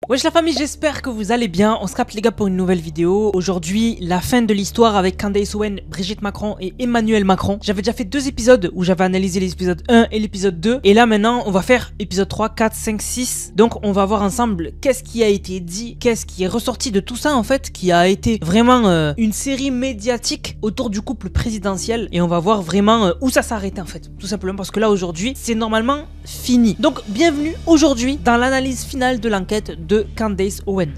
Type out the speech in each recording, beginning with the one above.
Wesh la famille, j'espère que vous allez bien. On se capte les gars pour une nouvelle vidéo. Aujourd'hui, la fin de l'histoire avec Candace Owen, Brigitte Macron et Emmanuel Macron. J'avais déjà fait 2 épisodes où j'avais analysé l'épisode 1 et l'épisode 2. Et là maintenant, on va faire épisode 3, 4, 5, 6. Donc on va voir ensemble qu'est-ce qui a été dit, qu'est-ce qui est ressorti de tout ça en fait, qui a été vraiment une série médiatique autour du couple présidentiel. Et on va voir vraiment où ça s'arrêtait en fait. Tout simplement parce que là aujourd'hui, c'est normalement fini. Donc bienvenue aujourd'hui dans l'analyse finale de l'enquête de Candace Owen.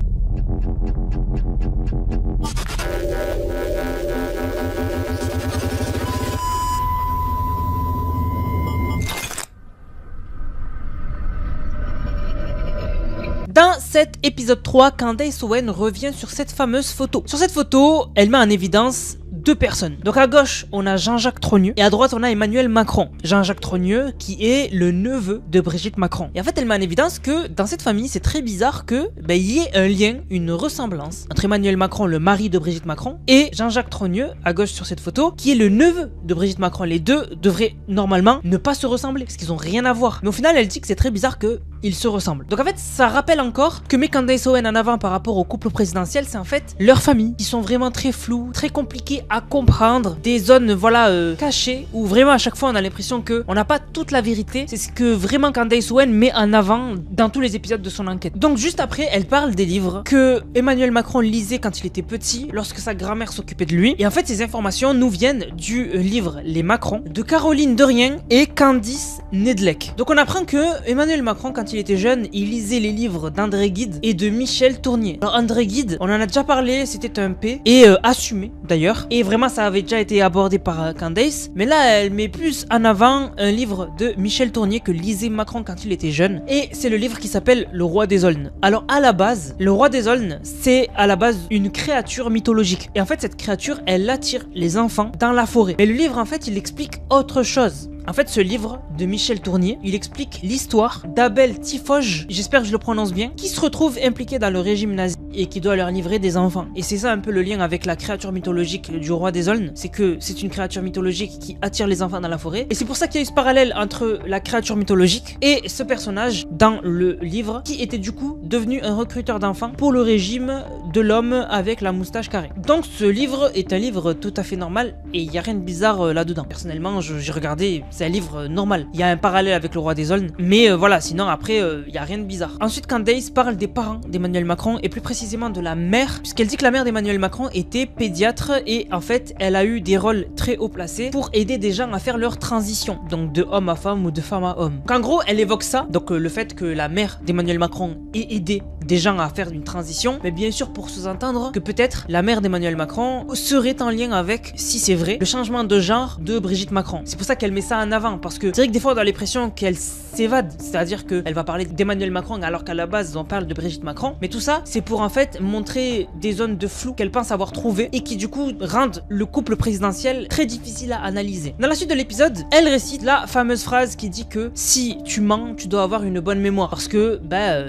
Dans cet épisode 3, Candace Owen revient sur cette fameuse photo. Sur cette photo, elle met en évidence 2 personnes. Donc à gauche, on a Jean-Jacques Trogneux et à droite, on a Emmanuel Macron. Jean-Jacques Trogneux qui est le neveu de Brigitte Macron. Et en fait, elle met en évidence que dans cette famille, c'est très bizarre que y ait un lien, une ressemblance entre Emmanuel Macron, le mari de Brigitte Macron, et Jean-Jacques Trogneux, à gauche sur cette photo, qui est le neveu de Brigitte Macron. Les deux devraient normalement ne pas se ressembler parce qu'ils ont rien à voir. Mais au final, elle dit que c'est très bizarre que ils se ressemblent. Donc en fait, ça rappelle encore que met Candace Owen en avant par rapport au couple présidentiel, c'est en fait leur famille qui sont vraiment très floues, très compliquées à comprendre, des zones cachées où vraiment à chaque fois on a l'impression que on n'a pas toute la vérité. C'est ce que vraiment Candace Owen met en avant dans tous les épisodes de son enquête. Donc juste après, elle parle des livres que Emmanuel Macron lisait quand il était petit, lorsque sa grand-mère s'occupait de lui. Et en fait, ces informations nous viennent du livre Les Macron de Caroline Derrien et Candice Nedlec. Donc on apprend que Emmanuel Macron, quand il était jeune, il lisait les livres d'André Gide et de Michel Tournier. Alors André Gide, on en a déjà parlé, c'était un P et assumé d'ailleurs. Et vraiment ça avait déjà été abordé par Candace. Mais là elle met plus en avant un livre de Michel Tournier que lisait Macron quand il était jeune. Et c'est le livre qui s'appelle Le Roi des Aulnes. Alors à la base, le Roi des Aulnes, c'est à la base une créature mythologique. Et en fait cette créature, elle attire les enfants dans la forêt. Mais le livre en fait il explique autre chose. En fait, ce livre de Michel Tournier, il explique l'histoire d'Abel Tifoge, j'espère que je le prononce bien, qui se retrouve impliqué dans le régime nazi et qui doit leur livrer des enfants. Et c'est ça un peu le lien avec la créature mythologique du roi des Aulnes, c'est que c'est une créature mythologique qui attire les enfants dans la forêt. Et c'est pour ça qu'il y a eu ce parallèle entre la créature mythologique et ce personnage dans le livre, qui était du coup devenu un recruteur d'enfants pour le régime de l'homme avec la moustache carrée. Donc ce livre est un livre tout à fait normal et il n'y a rien de bizarre là-dedans. Personnellement, j'ai regardé, c'est un livre normal. Il y a un parallèle avec le roi des Aulnes, mais voilà, sinon après, il n'y a rien de bizarre. Ensuite, Candace parle des parents d'Emmanuel Macron et plus précisément de la mère, puisqu'elle dit que la mère d'Emmanuel Macron était pédiatre et en fait, elle a eu des rôles très haut placés pour aider des gens à faire leur transition, donc de homme à femme ou de femme à homme. En gros, elle évoque ça, donc le fait que la mère d'Emmanuel Macron ait aidé des gens à faire une transition, mais bien sûr pour sous-entendre que peut-être la mère d'Emmanuel Macron serait en lien avec, si c'est vrai, le changement de genre de Brigitte Macron. C'est pour ça qu'elle met ça en avant, parce que c'est vrai que des fois on a l'impression qu'elle s'évade, c'est-à-dire qu'elle va parler d'Emmanuel Macron alors qu'à la base on parle de Brigitte Macron, mais tout ça c'est pour en fait montrer des zones de flou qu'elle pense avoir trouvées et qui du coup rendent le couple présidentiel très difficile à analyser. Dans la suite de l'épisode, elle récite la fameuse phrase qui dit que si tu mens, tu dois avoir une bonne mémoire, parce que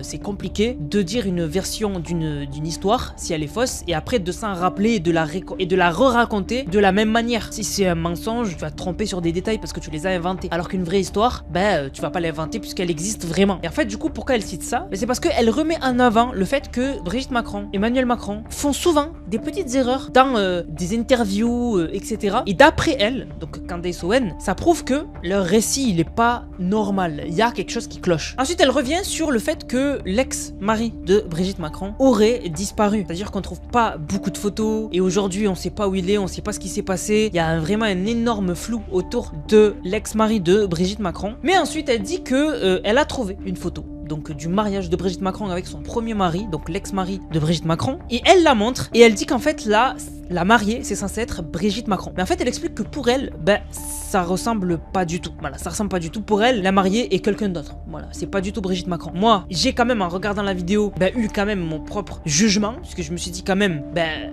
c'est compliqué de dire une version d'une histoire si elle est fausse et après de s'en rappeler et de la re-raconter de la même manière. Si c'est un mensonge, tu vas te tromper sur des détails parce que tu les as inventés, alors qu'une vraie histoire, tu vas pas l'inventer puisqu'elle existe vraiment. Et en fait du coup pourquoi elle cite ça, c'est parce qu'elle remet en avant le fait que Brigitte Macron, Emmanuel Macron font souvent des petites erreurs dans des interviews, etc. Et d'après elle, donc Candace Owen, ça prouve que leur récit il est pas normal, il y a quelque chose qui cloche. Ensuite elle revient sur le fait que l'ex-mari de Brigitte Macron aurait disparu, c'est-à-dire qu'on trouve pas beaucoup de photos et aujourd'hui on sait pas où il est, on sait pas ce qui s'est passé, il y a vraiment un énorme flou autour de l'ex-mari de Brigitte Macron. Mais ensuite elle dit que elle a trouvé une photo donc du mariage de Brigitte Macron avec son premier mari, donc l'ex-mari de Brigitte Macron, et elle la montre et elle dit qu'en fait là, la mariée c'est censé être Brigitte Macron. Mais en fait elle explique que pour elle, ça ressemble pas du tout. Voilà, ça ressemble pas du tout. Pour elle, la mariée est quelqu'un d'autre. Voilà, c'est pas du tout Brigitte Macron. Moi, j'ai quand même en regardant la vidéo, eu quand même mon propre jugement, puisque je me suis dit quand même,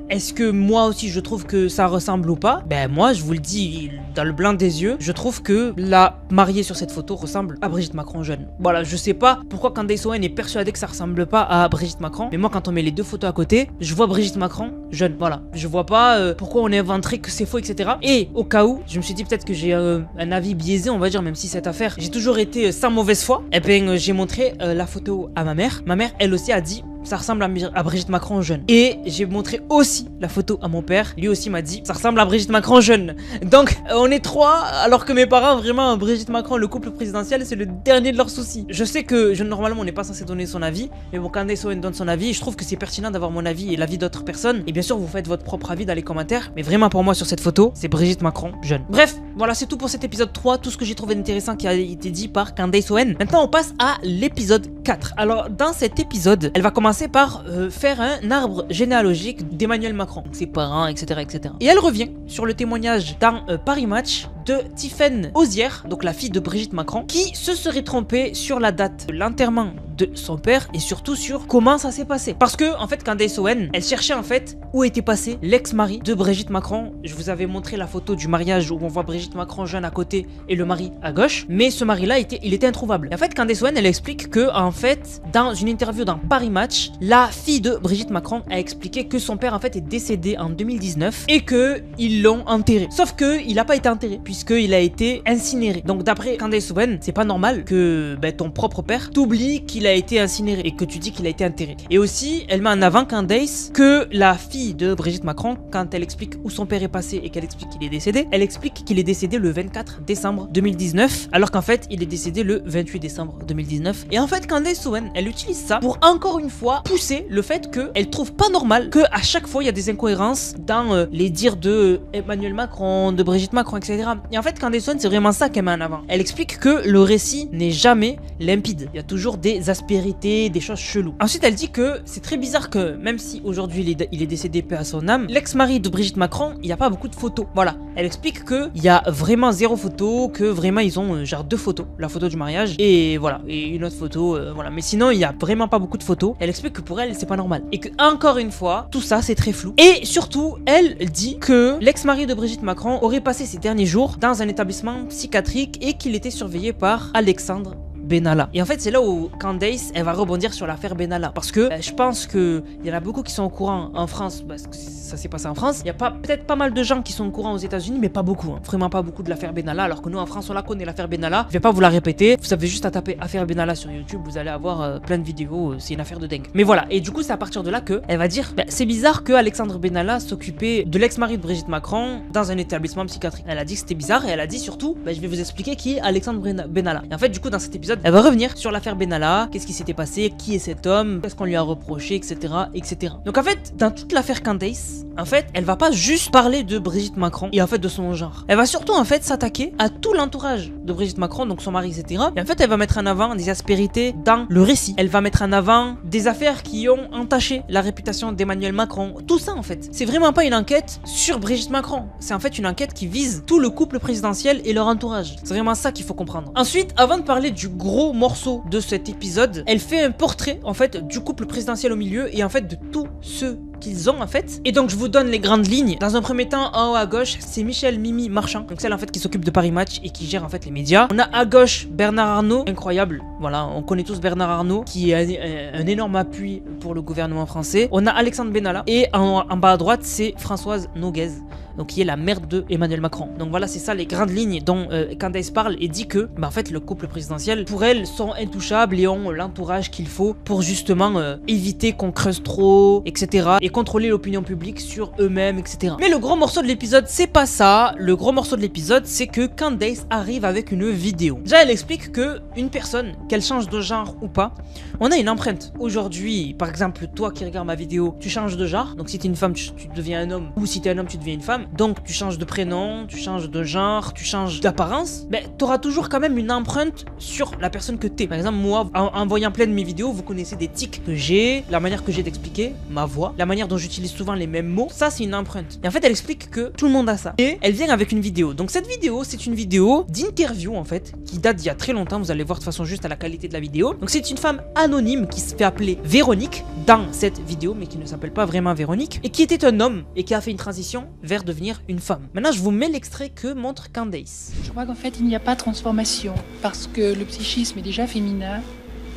est-ce que moi aussi je trouve que ça ressemble ou pas? Moi je vous le dis dans le blanc des yeux, je trouve que la mariée sur cette photo ressemble à Brigitte Macron jeune. Voilà, je sais pas pourquoi Candace Owen est persuadée que ça ressemble pas à Brigitte Macron, mais moi quand on met les 2 photos à côté, je vois Brigitte Macron jeune. Voilà, je vois pas pourquoi on inventerait que c'est faux, etc. Et au cas où, je me suis dit peut-être que j'ai un avis biaisé, on va dire, même si cette affaire, j'ai toujours été sans mauvaise foi. Et bien j'ai montré la photo à ma mère. Ma mère, elle aussi a dit ça ressemble à Brigitte Macron jeune. Et j'ai montré aussi la photo à mon père. Lui aussi m'a dit, ça ressemble à Brigitte Macron jeune. Donc, on est trois, alors que mes parents, vraiment, Brigitte Macron, le couple présidentiel, c'est le dernier de leurs soucis. Je sais que, normalement, on n'est pas censé donner son avis. Mais bon, Candace Owen donne son avis. Je trouve que c'est pertinent d'avoir mon avis et l'avis d'autres personnes. Et bien sûr, vous faites votre propre avis dans les commentaires. Mais vraiment, pour moi, sur cette photo, c'est Brigitte Macron jeune. Bref, voilà, c'est tout pour cet épisode 3. Tout ce que j'ai trouvé intéressant qui a été dit par Candace Owen. Maintenant, on passe à l'épisode 4. Alors, dans cet épisode, elle va commencer par faire un arbre généalogique d'Emmanuel Macron, ses parents, etc., etc. Et elle revient sur le témoignage dans Paris Match de Tiffaine Ozière, donc la fille de Brigitte Macron, qui se serait trompée sur la date de l'enterrement de son père et surtout sur comment ça s'est passé. Parce que, en fait, Candace Owen, elle cherchait en fait où était passé l'ex-mari de Brigitte Macron. Je vous avais montré la photo du mariage où on voit Brigitte Macron jeune à côté et le mari à gauche, mais ce mari-là, il était introuvable. Et en fait, Candace Owen, elle explique que, en fait, dans une interview dans Paris Match, la fille de Brigitte Macron a expliqué que son père, en fait, est décédé en 2019 et que ils l'ont enterré. Sauf que il n'a pas été enterré puisqu'il a été incinéré. Donc, d'après Candace Owen, c'est pas normal que ton propre père t'oublie qu'il a été incinéré et que tu dis qu'il a été enterré. Et aussi, elle met en avant Candace que la fille de Brigitte Macron, quand elle explique où son père est passé et qu'elle explique qu'il est décédé, elle explique qu'il est décédé le 24 décembre 2019, alors qu'en fait, il est décédé le 28 décembre 2019. Et en fait, Candace Owen, elle utilise ça pour encore une fois pousser le fait qu'elle trouve pas normal que à chaque fois il y a des incohérences dans les dires de Emmanuel Macron, de Brigitte Macron, etc. Et en fait, Candace Owen, c'est vraiment ça qu'elle met en avant. Elle explique que le récit n'est jamais limpide. Il y a toujours des aspérités, des choses cheloues. Ensuite, elle dit que c'est très bizarre que même si aujourd'hui il est décédé paix à son âme, l'ex-mari de Brigitte Macron, il n'y a pas beaucoup de photos. Voilà. Elle explique que il y a vraiment 0 photo, que vraiment ils ont genre 2 photos, la photo du mariage et voilà, et une autre photo, voilà. Mais sinon, il y a vraiment pas beaucoup de photos. Elle explique que pour elle, c'est pas normal et que encore une fois, tout ça c'est très flou. Et surtout, elle dit que l'ex-mari de Brigitte Macron aurait passé ses derniers jours dans un établissement psychiatrique et qu'il était surveillé par Alexandre Benalla. Et en fait, c'est là où Candace, elle va rebondir sur l'affaire Benalla. Parce que je pense qu'il y en a beaucoup qui sont au courant en France, parce que ça s'est passé en France. Il y a peut-être pas mal de gens qui sont au courant aux États-Unis, mais pas beaucoup. Hein. Vraiment pas beaucoup de l'affaire Benalla. Alors que nous, en France, on la connaît, l'affaire Benalla. Je vais pas vous la répéter. Vous avez juste à taper affaire Benalla sur YouTube. Vous allez avoir plein de vidéos. C'est une affaire de dingue. Mais voilà. Et du coup, c'est à partir de là que elle va dire c'est bizarre que Alexandre Benalla s'occupait de l'ex-mari de Brigitte Macron dans un établissement psychiatrique. Elle a dit que c'était bizarre et elle a dit surtout je vais vous expliquer qui est Alexandre Benalla. Et en fait, du coup, dans cet épisode, elle va revenir sur l'affaire Benalla, qu'est-ce qui s'était passé, qui est cet homme, qu'est-ce qu'on lui a reproché, etc., etc. Donc en fait, dans toute l'affaire Candace, en fait, elle va pas juste parler de Brigitte Macron et en fait de son genre. Elle va surtout en fait s'attaquer à tout l'entourage de Brigitte Macron, donc son mari, etc. Et en fait, elle va mettre en avant des aspérités dans le récit. Elle va mettre en avant des affaires qui ont entaché la réputation d'Emmanuel Macron. Tout ça en fait. C'est vraiment pas une enquête sur Brigitte Macron. C'est en fait une enquête qui vise tout le couple présidentiel et leur entourage. C'est vraiment ça qu'il faut comprendre. Ensuite, avant de parler du gros morceau de cet épisode, elle fait un portrait en fait du couple présidentiel au milieu et en fait de tous ceux qu'ils ont en fait. Et donc je vous donne les grandes lignes. Dans un premier temps, en haut à gauche, c'est Michel Mimi Marchand, donc celle en fait qui s'occupe de Paris Match et qui gère en fait les médias. On a à gauche Bernard Arnault, incroyable. Voilà, on connaît tous Bernard Arnault qui est un énorme appui pour le gouvernement français. On a Alexandre Benalla et en bas à droite, c'est Françoise Noguez, donc qui est la mère de Emmanuel Macron. Donc voilà, c'est ça les grandes lignes dont Candace parle et dit que en fait le couple présidentiel pour elle sont intouchables et ont l'entourage qu'il faut pour justement éviter qu'on creuse trop, etc. et contrôler l'opinion publique sur eux-mêmes, etc. Mais le gros morceau de l'épisode, c'est pas ça. Le gros morceau de l'épisode, c'est que Candace arrive avec une vidéo. Déjà, elle explique que une personne, qu'elle change de genre ou pas, on a une empreinte. Aujourd'hui, par exemple, toi qui regardes ma vidéo, tu changes de genre. Donc si t'es une femme, tu deviens un homme. Ou si t'es un homme, tu deviens une femme. Donc tu changes de prénom, tu changes de genre, tu changes d'apparence. Mais t'auras toujours quand même une empreinte sur la personne que t'es. Par exemple, moi, en voyant plein de mes vidéos, vous connaissez des tics que j'ai, la manière que j'ai d'expliquer, ma voix, la manière dont j'utilise souvent les mêmes mots. Ça, c'est une empreinte. Et en fait, elle explique que tout le monde a ça. Et elle vient avec une vidéo. Donc cette vidéo, c'est une vidéo d'interview en fait, qui date d'il y a très longtemps. Vous allez voir de façon juste à la qualité de la vidéo. Donc c'est une femme anonyme qui se fait appeler Véronique dans cette vidéo, mais qui ne s'appelle pas vraiment Véronique, et qui était un homme et qui a fait une transition vers devenir une femme. Maintenant, je vous mets l'extrait que montre Candace. Je crois qu'en fait, il n'y a pas de transformation parce que le psychisme est déjà féminin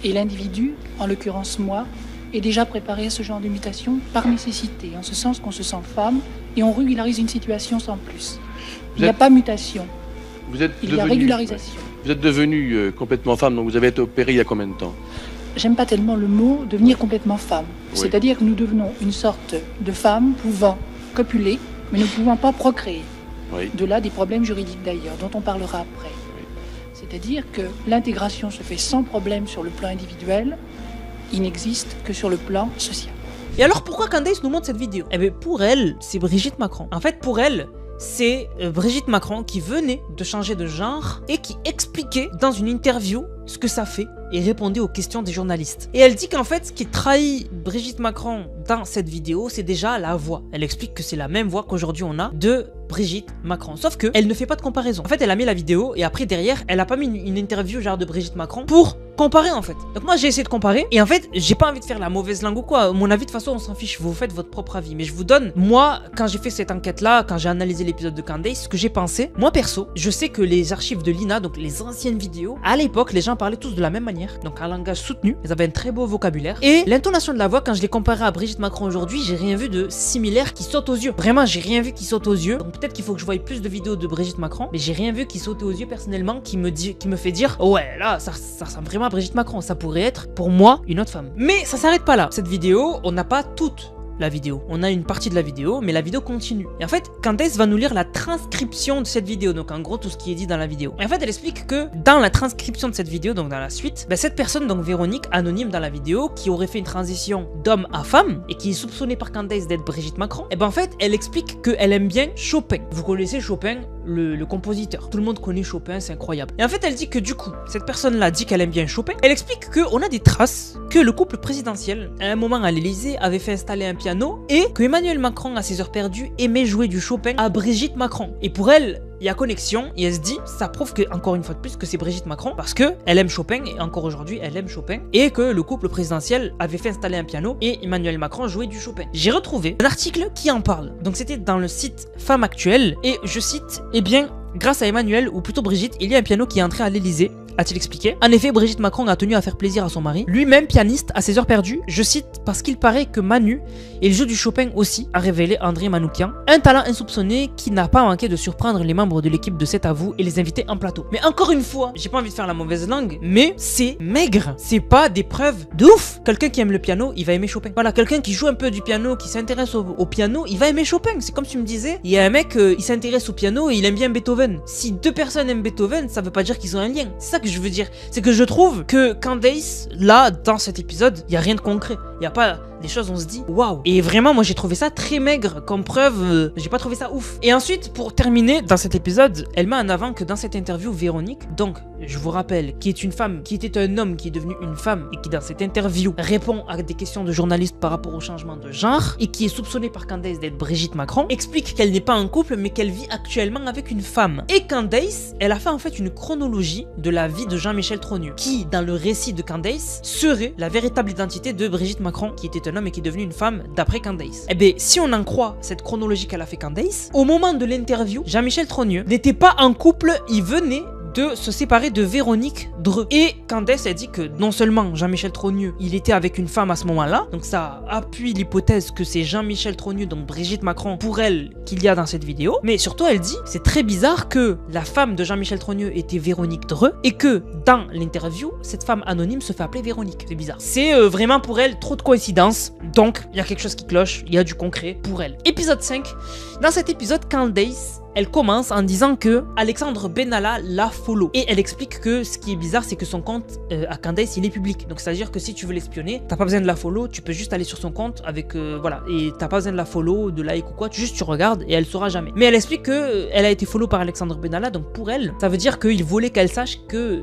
et l'individu, en l'occurrence moi, est déjà préparé à ce genre de mutation par nécessité, en ce sens qu'on se sent femme et on régularise une situation sans plus. Il n'y a pas mutation, il y a régularisation. Vous êtes devenue complètement femme, donc vous avez été opérée il y a combien de temps? j'aime pas tellement le mot devenir complètement femme. Oui. C'est-à-dire que nous devenons une sorte de femme pouvant copuler, mais ne pouvant pas procréer. Oui. De là des problèmes juridiques d'ailleurs, dont on parlera après. Oui. C'est-à-dire que l'intégration se fait sans problème sur le plan individuel, il n'existe que sur le plan social. Et alors pourquoi Candace nous montre cette vidéo? Eh bien pour elle, c'est Brigitte Macron. En fait pour elle, c'est Brigitte Macron qui venait de changer de genre et qui expliquait dans une interview ce que ça fait et répondait aux questions des journalistes. Et elle dit qu'en fait, ce qui trahit Brigitte Macron dans cette vidéo, c'est déjà la voix. Elle explique que c'est la même voix qu'aujourd'hui on a de Brigitte Macron. Sauf que elle ne fait pas de comparaison. En fait, elle a mis la vidéo et après derrière, elle a pas mis une interview genre de Brigitte Macron pour comparer en fait. Donc moi j'ai essayé de comparer et en fait, j'ai pas envie de faire la mauvaise langue ou quoi. Mon avis de toute façon, on s'en fiche. Vous faites votre propre avis. Mais je vous donne, moi, quand j'ai fait cette enquête là, quand j'ai analysé l'épisode de Candace, ce que j'ai pensé, moi perso, je sais que les archives de l'INA, donc les anciennes vidéos, à l'époque, les gens parlaient tous de la même manière. Donc un langage soutenu, ils avaient un très beau vocabulaire. Et l'intonation de la voix, quand je l'ai comparée à Brigitte Macron aujourd'hui, j'ai rien vu de similaire qui saute aux yeux. Vraiment, j'ai rien vu qui saute aux yeux. Donc peut-être qu'il faut que je voie plus de vidéos de Brigitte Macron, mais j'ai rien vu qui saute aux yeux personnellement, qui me fait dire ouais là, ça ressemble vraiment à Brigitte Macron. Ça pourrait être pour moi une autre femme. Mais ça s'arrête pas là. Cette vidéo, on n'a pas toute la vidéo. On a une partie de la vidéo, mais la vidéo continue. Et en fait, Candace va nous lire la transcription de cette vidéo, donc en gros tout ce qui est dit dans la vidéo. Et en fait, elle explique que dans la transcription de cette vidéo, donc dans la suite, cette personne, donc Véronique, anonyme dans la vidéo, qui aurait fait une transition d'homme à femme, et qui est soupçonnée par Candace d'être Brigitte Macron, et en fait, elle explique qu'elle aime bien Chopin. Vous connaissez Chopin, le compositeur. Tout le monde connaît Chopin, c'est incroyable. Et en fait, elle dit que du coup, cette personne-là dit qu'elle aime bien Chopin. Elle explique qu'on a des traces que le couple présidentiel, à un moment à l'Élysée, avait fait installer un piano et que Emmanuel Macron, à ses heures perdues, aimait jouer du Chopin à Brigitte Macron. Et pour elle, il y a connexion et elle se dit, ça prouve que, encore une fois de plus, que c'est Brigitte Macron parce que elle aime Chopin et encore aujourd'hui, elle aime Chopin et que le couple présidentiel avait fait installer un piano et Emmanuel Macron jouait du Chopin. J'ai retrouvé un article qui en parle. Donc c'était dans le site Femme Actuelle et je cite, eh bien, grâce à Emmanuel, ou plutôt Brigitte, il y a un piano qui est entré à l'Élysée, a-t-il expliqué. En effet, Brigitte Macron a tenu à faire plaisir à son mari, lui-même pianiste à ses heures perdues, je cite, parce qu'il paraît que Manu, et le jeu du Chopin aussi, a révélé André Manoukian, un talent insoupçonné qui n'a pas manqué de surprendre les membres de l'équipe de C'est à vous et les inviter en plateau. Mais encore une fois, j'ai pas envie de faire la mauvaise langue, mais c'est maigre, c'est pas des preuves de ouf. Quelqu'un qui aime le piano, il va aimer Chopin. Voilà, quelqu'un qui joue un peu du piano, qui s'intéresse au piano, il va aimer Chopin. C'est comme si tu me disais, il y a un mec, il s'intéresse au piano et il aime bien Beethoven. Si deux personnes aiment Beethoven, ça veut pas dire qu'ils ont un lien. C'est ça que je veux dire. C'est que je trouve que Candace, là, dans cet épisode, il y a rien de concret. Il y a pas des choses, on se dit waouh. Et vraiment, moi j'ai trouvé ça très maigre comme preuve. J'ai pas trouvé ça ouf. Et ensuite, pour terminer, dans cet épisode, elle met en avant que dans cette interview, Véronique, donc je vous rappelle, qui est une femme, qui était un homme qui est devenu une femme et qui dans cette interview répond à des questions de journalistes par rapport au changement de genre et qui est soupçonnée par Candace d'être Brigitte Macron, explique qu'elle n'est pas en couple mais qu'elle vit actuellement avec une femme. Et Candace, elle a fait en fait une chronologie de la vie de Jean-Michel Trogneux, qui dans le récit de Candace serait la véritable identité de Brigitte Macron, qui était un homme et qui est devenu une femme d'après Candace. Eh bien, si on en croit cette chronologie qu'elle a fait Candace, au moment de l'interview, Jean-Michel Trogneux n'était pas en couple, il venait de se séparer de Véronique Dreux. Et Candace a dit que non seulement Jean-Michel Trogneux, il était avec une femme à ce moment-là, donc ça appuie l'hypothèse que c'est Jean-Michel Trogneux, donc Brigitte Macron, pour elle, qu'il y a dans cette vidéo, mais surtout elle dit, c'est très bizarre que la femme de Jean-Michel Trogneux était Véronique Dreux, et que dans l'interview, cette femme anonyme se fait appeler Véronique. C'est bizarre. C'est vraiment pour elle trop de coïncidences, donc il y a quelque chose qui cloche, il y a du concret pour elle. Épisode 5, dans cet épisode, Candace, elle commence en disant que Alexandre Benalla la follow. Et elle explique que ce qui est bizarre, c'est que son compte à Candace, il est public. Donc c'est à dire que si tu veux l'espionner, t'as pas besoin de la follow, tu peux juste aller sur son compte avec voilà, et t'as pas besoin de la follow, de like ou quoi, juste tu regardes et elle saura jamais. Mais elle explique que elle a été follow par Alexandre Benalla, donc pour elle, ça veut dire qu'il voulait qu'elle sache que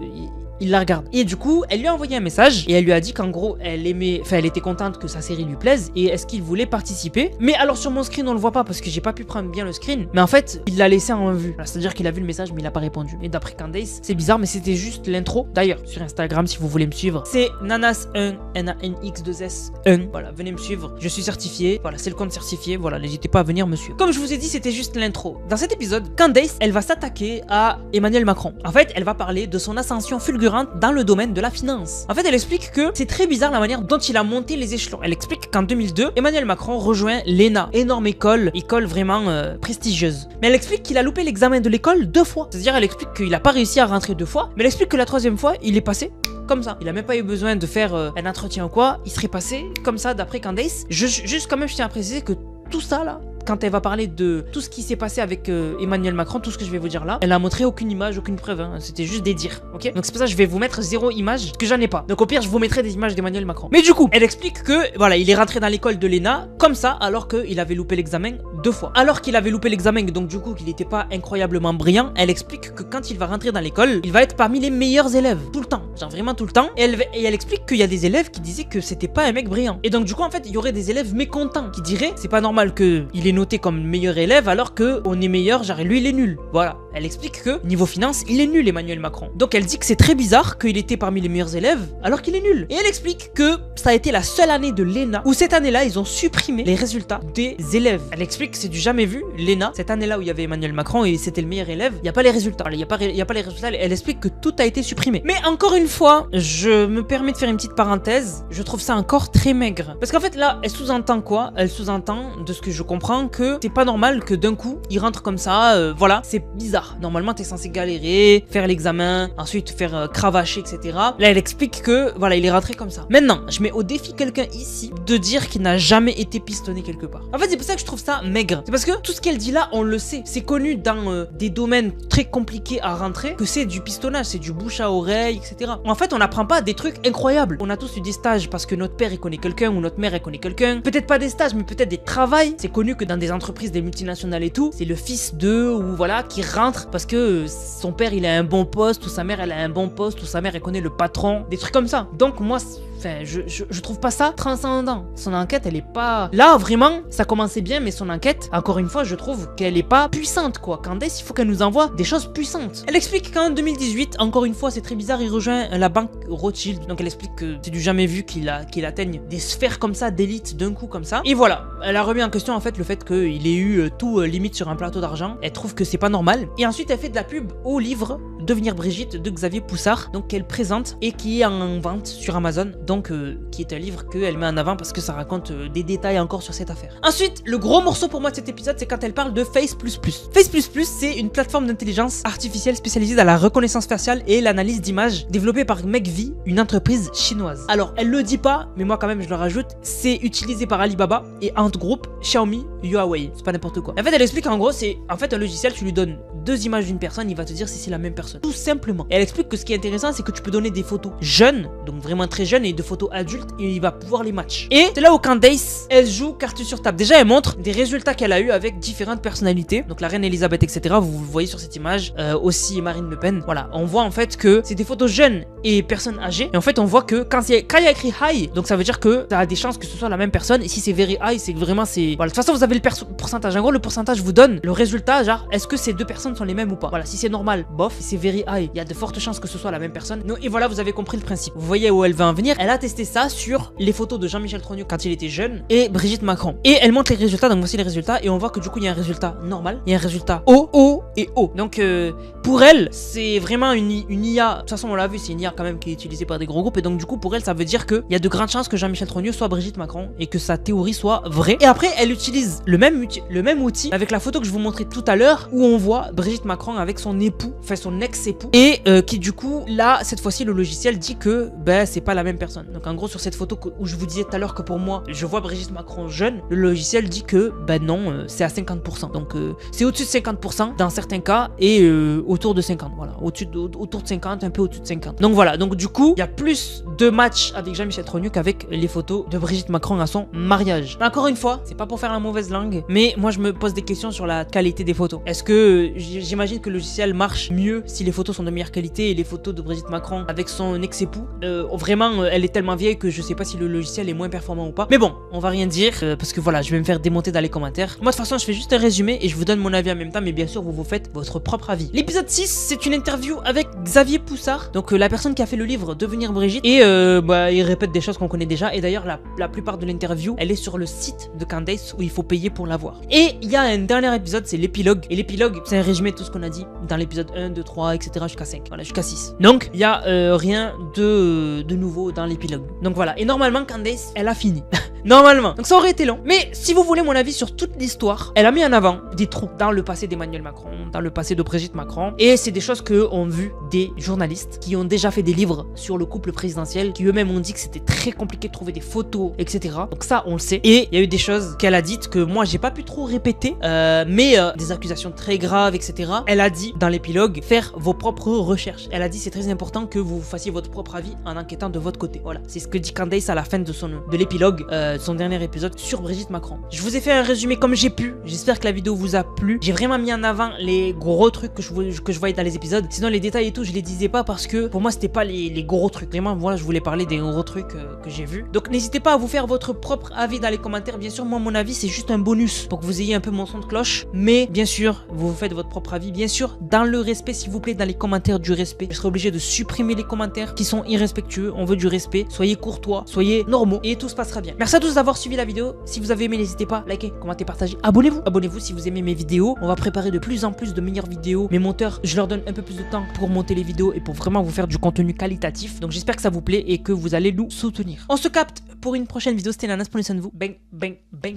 il la regarde. Et du coup, elle lui a envoyé un message et elle lui a dit qu'en gros, elle aimait, enfin, elle était contente que sa série lui plaise et est-ce qu'il voulait participer. Mais alors sur mon screen, on le voit pas parce que j'ai pas pu prendre bien le screen. Mais en fait, il l'a laissé en vue. C'est-à-dire qu'il a vu le message, mais il a pas répondu. Et d'après Candace, c'est bizarre, mais c'était juste l'intro. D'ailleurs, sur Instagram, si vous voulez me suivre, c'est Nanas1, Nanx2S1. Voilà, venez me suivre. Je suis certifié. Voilà, c'est le compte certifié. Voilà, n'hésitez pas à venir me suivre. Comme je vous ai dit, c'était juste l'intro. Dans cet épisode, Candace, elle va s'attaquer à Emmanuel Macron. En fait, elle va parler de son ascension fulgurante fulgurante dans le domaine de la finance. En fait, elle explique que c'est très bizarre la manière dont il a monté les échelons. Elle explique qu'en 2002, Emmanuel Macron rejoint l'ENA, énorme école vraiment prestigieuse. Mais elle explique qu'il a loupé l'examen de l'école 2 fois. C'est-à-dire, elle explique qu'il n'a pas réussi à rentrer 2 fois, mais elle explique que la 3e fois, il est passé comme ça. Il a même pas eu besoin de faire un entretien ou quoi, il serait passé comme ça d'après Candace. Juste quand même, je tiens à préciser que tout ça là, quand elle va parler de tout ce qui s'est passé avec Emmanuel Macron, tout ce que je vais vous dire là, elle a montré aucune image, aucune preuve, hein. C'était juste des dires, ok? Donc c'est pour ça que je vais vous mettre 0 image, que j'en ai pas. Donc au pire, je vous mettrai des images d'Emmanuel Macron. Mais du coup, elle explique que, voilà, il est rentré dans l'école de l'ENA, comme ça, alors qu'il avait loupé l'examen 2 fois. Alors qu'il avait loupé l'examen, donc du coup, qu'il n'était pas incroyablement brillant, elle explique que quand il va rentrer dans l'école, il va être parmi les meilleurs élèves, tout le temps, genre vraiment tout le temps. Et elle explique qu'il y a des élèves qui disaient que c'était pas un mec brillant. Et donc du coup, en fait, il y aurait des élèves mécontents qui diraient, c'est pas normal qu'il est noté comme meilleur élève alors que on est meilleur, genre lui il est nul. Voilà, elle explique que niveau finance il est nul Emmanuel Macron. Donc elle dit que c'est très bizarre qu'il était parmi les meilleurs élèves alors qu'il est nul. Et elle explique que ça a été la seule année de l'ENA où cette année-là ils ont supprimé les résultats des élèves. Elle explique que c'est du jamais vu, l'ENA, cette année-là où il y avait Emmanuel Macron et c'était le meilleur élève, il n'y a pas les résultats. Il n'y a pas les résultats, elle explique que tout a été supprimé. Mais encore une fois, je me permets de faire une petite parenthèse, je trouve ça encore très maigre. Parce qu'en fait là, elle sous-entend quoi? Elle sous-entend, de ce que je comprends, que c'est pas normal que d'un coup il rentre comme ça, voilà, c'est bizarre. Normalement t'es censé galérer, faire l'examen, ensuite faire cravacher, etc. Là elle explique que voilà, il est rentré comme ça. Maintenant, je mets au défi quelqu'un ici de dire qu'il n'a jamais été pistonné quelque part. En fait c'est pour ça que je trouve ça maigre. C'est parce que tout ce qu'elle dit là, on le sait. C'est connu dans des domaines très compliqués à rentrer que c'est du pistonnage, c'est du bouche à oreille, etc. En fait on n'apprend pas des trucs incroyables. On a tous eu des stages parce que notre père il connaît quelqu'un ou notre mère elle connaît quelqu'un. Peut-être pas des stages mais peut-être des travails. C'est connu que dans des entreprises, des multinationales et tout, c'est le fils d'eux ou voilà qui rentre parce que son père il a un bon poste ou sa mère elle a un bon poste ou sa mère elle connaît le patron, des trucs comme ça. Donc moi enfin je trouve pas ça transcendant. Son enquête elle est pas là vraiment, ça commençait bien mais son enquête encore une fois je trouve qu'elle est pas puissante quoi. Candace il faut qu'elle nous envoie des choses puissantes. Elle explique qu'en 2018 encore une fois c'est très bizarre, il rejoint la banque Rothschild. Donc elle explique que c'est du jamais vu qu'il atteigne des sphères comme ça d'élite d'un coup comme ça. Et voilà, elle a remis en question en fait le fait qu'il ait eu tout limite sur un plateau d'argent. Elle trouve que c'est pas normal. Et ensuite elle fait de la pub au livre Devenir Brigitte de Xavier Poussard, donc qu'elle présente et qui est en vente sur Amazon, donc qui est un livre qu'elle met en avant parce que ça raconte des détails encore sur cette affaire. Ensuite, le gros morceau pour moi de cet épisode, c'est quand elle parle de Face++. Face++, c'est une plateforme d'intelligence artificielle spécialisée dans la reconnaissance faciale et l'analyse d'images développée par McVie, une entreprise chinoise. Alors, elle le dit pas, mais moi quand même je le rajoute, c'est utilisé par Alibaba et Ant Group, Xiaomi, Huawei, c'est pas n'importe quoi. En fait, elle explique en gros, c'est en fait un logiciel, tu lui donnes 2 images d'une personne, il va te dire si c'est la même personne. Tout simplement. Et elle explique que ce qui est intéressant, c'est que tu peux donner des photos jeunes, donc vraiment très jeunes, et de photos adultes, et il va pouvoir les matcher. Et c'est là où Candace, elle joue carte sur table. Déjà, elle montre des résultats qu'elle a eu avec différentes personnalités. Donc la reine Elisabeth, etc. Vous le voyez sur cette image. Aussi Marine Le Pen. Voilà, on voit en fait que c'est des photos jeunes et personnes âgées. Et en fait, on voit que quand il y a écrit high, donc ça veut dire que ça a des chances que ce soit la même personne. Et si c'est very high, c'est que vraiment c'est. Voilà, de toute façon, vous avez le pourcentage. En gros, le pourcentage vous donne le résultat, genre, est-ce que ces 2 personnes sont les mêmes ou pas. Voilà, si c'est normal, bof, si c'est very high, il y a de fortes chances que ce soit la même personne. Et voilà, vous avez compris le principe. Vous voyez où elle va en venir. Elle a testé ça sur les photos de Jean-Michel Trogneux quand il était jeune et Brigitte Macron. Et elle montre les résultats, donc voici les résultats. Et on voit que du coup, il y a un résultat normal, il y a un résultat haut, haut et haut. Donc, pour elle, c'est vraiment une IA. De toute façon, on l'a vu, c'est une IA quand même qui est utilisée par des gros groupes. Et donc, du coup, pour elle, ça veut dire qu'il y a de grandes chances que Jean-Michel Trogneux soit Brigitte Macron et que sa théorie soit vraie. Et après, elle utilise le même outil avec la photo que je vous montrais tout à l'heure où on voit Brigitte Macron avec son époux, enfin son ex-époux. Et qui du coup, là, cette fois-ci, le logiciel dit que ben, c'est pas la même personne. Donc, en gros, sur cette photo où je vous disais tout à l'heure que pour moi, je vois Brigitte Macron jeune, le logiciel dit que ben non, c'est à 50%. Donc, c'est au-dessus de 50% dans certains cas et autour de 50. Voilà, autour de 50, un peu au-dessus de 50. Donc voilà, donc du coup, il y a plus de matchs avec Jean-Michel Trogneux qu'avec les photos de Brigitte Macron à son mariage. Encore une fois, c'est pas pour faire la mauvaise langue, mais moi je me pose des questions sur la qualité des photos. Est-ce que j'imagine que le logiciel marche mieux si les photos sont de meilleure qualité et les photos de Brigitte Macron avec son ex-époux, vraiment, elle est tellement vieille que je sais pas si le logiciel est moins performant ou pas. Mais bon, on va rien dire parce que voilà, je vais me faire démonter dans les commentaires. Moi de toute façon, je fais juste un résumé et je vous donne mon avis en même temps, mais bien sûr, vous faites faites votre propre avis. L'épisode 6, c'est une interview avec Xavier Poussard, donc la personne qui a fait le livre Devenir Brigitte, et il répète des choses qu'on connaît déjà, et d'ailleurs la plupart de l'interview, elle est sur le site de Candace où il faut payer pour la voir. Et il y a un dernier épisode, c'est l'épilogue, et l'épilogue, c'est un résumé de tout ce qu'on a dit dans l'épisode 1, 2, 3, etc. jusqu'à 5, voilà, jusqu'à 6. Donc, il y a rien de nouveau dans l'épilogue. Donc voilà, et normalement Candace, elle a fini. Normalement. Donc ça aurait été long. Mais si vous voulez mon avis sur toute l'histoire, elle a mis en avant des trous dans le passé d'Emmanuel Macron, dans le passé de Brigitte Macron. Et c'est des choses que ont vu des journalistes qui ont déjà fait des livres sur le couple présidentiel, qui eux-mêmes ont dit que c'était très compliqué de trouver des photos, etc. Donc ça, on le sait. Et il y a eu des choses qu'elle a dites que moi, j'ai pas pu trop répéter, mais des accusations très graves, etc. Elle a dit dans l'épilogue, faire vos propres recherches. Elle a dit c'est très important que vous fassiez votre propre avis en enquêtant de votre côté. Voilà, c'est ce que dit Candace à la fin de l'épilogue, son dernier épisode sur Brigitte Macron. Je vous ai fait un résumé comme j'ai pu. J'espère que la vidéo vous a plu. J'ai vraiment mis en avant les gros trucs que je voyais dans les épisodes. Sinon les détails et tout, je les disais pas parce que pour moi c'était pas les gros trucs. Vraiment, voilà, je voulais parler des gros trucs que j'ai vus. Donc n'hésitez pas à vous faire votre propre avis dans les commentaires. Bien sûr, moi mon avis c'est juste un bonus pour que vous ayez un peu mon son de cloche. Mais bien sûr, vous faites votre propre avis. Bien sûr, dans le respect, s'il vous plaît, dans les commentaires du respect. Je serai obligé de supprimer les commentaires qui sont irrespectueux. On veut du respect. Soyez courtois, soyez normaux et tout se passera bien. Merci à tous d'avoir suivi la vidéo. Si vous avez aimé, n'hésitez pas, likez, commentez, partagez. Abonnez-vous. Abonnez-vous si vous aimez mes vidéos. On va préparer de plus en plus de meilleures vidéos. Mes monteurs, je leur donne un peu plus de temps pour monter les vidéos et pour vraiment vous faire du contenu qualitatif. Donc j'espère que ça vous plaît et que vous allez nous soutenir. On se capte pour une prochaine vidéo. C'était Nanas, prenez soin de vous. Bang, bang, bang.